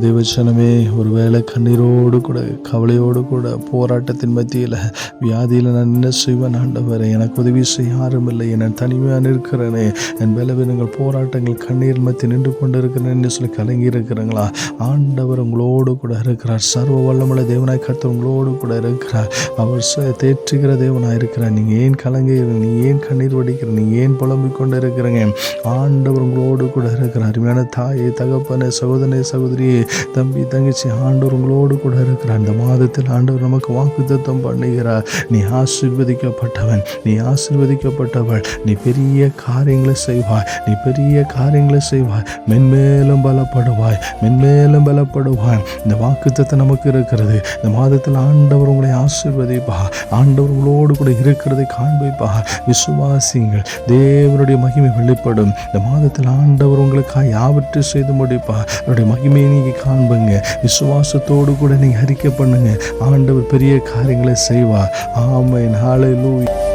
தேவச்சனமே, ஒருவேளை கண்ணீரோடு கூட கவலையோடு கூட போராட்டத்தின் மத்தியில் வியாதியில் நான் என்ன செய்வேன் ஆண்டவரே, எனக்கு உதவி செய்ய யாரும் இல்லை, என் தனிமையாக இருக்கிறேனே, என் பலவீனங்கள் போராட்டங்கள் கண்ணீர் மத்தியில் நின்று கொண்டு இருக்கிறேன்னு சொல்லி கலங்கி இருக்கிறாங்களா? ஆண்டவர் உங்களோடு கூட இருக்கிறார். சர்வ வல்லமுள்ள தேவனாய் கர்த்தர் உங்களோடு கூட இருக்கிறார். அவர் தேற்றுகிற தேவனாய் இருக்கிறார். நீங்கள் ஏன் கலங்குகிறீங்க? நீ ஏன் கண்ணீர் வடிக்கிற? நீ ஏன் புலம்பிக் கொண்டு இருக்கிறீங்க? ஆண்டவர் உங்களோடு கூட இருக்கிறார். அருமையான தாயே, தகப்பனே, சகோதரனே, சகோதரியே, தம்பி, தங்கச்சி, ஆண்டவர் உங்களோடு கூட இருக்கிறார். இந்த மாதத்தில் ஆண்டவர் நமக்கு வாக்குத்தத்தம் பண்ணுகிறார். நீ ஆசீர்வதிக்கப்பட்டவன், நீ ஆசீர்வதிக்கப்பட்டவள், நீ பெரிய காரியங்களை செய்வாய், நீ பெரிய காரியங்களை செய்வாய், மென்மேலும் பலப்படுவாய், மென்மேலும் பலப்படுவாய். இந்த வாக்குத்தத்தம் நமக்கு இருக்கிறது. இந்த மாதத்தில் ஆண்டவர் உங்களை ஆசீர்வதிப்பா, ஆண்டவர் உங்களோடு கூட இருக்கிறதை காண்பிப்பா. விசுவாசிங்கள், தேவனுடைய மகிமை வெளிப்படும். இந்த மாதத்தில் ஆண்டவர் உங்களுக்காக யாவற்றை செய்து முடிப்பார். அவருடைய மகிமையை நீங்க காண்புங்க. விசுவாசத்தோடு கூட நீங்க அறிக்கை பண்ணுங்க. ஆண்டவர் பெரிய காரியங்களை செய்வார். ஆமென். ஹல்லேலூயா.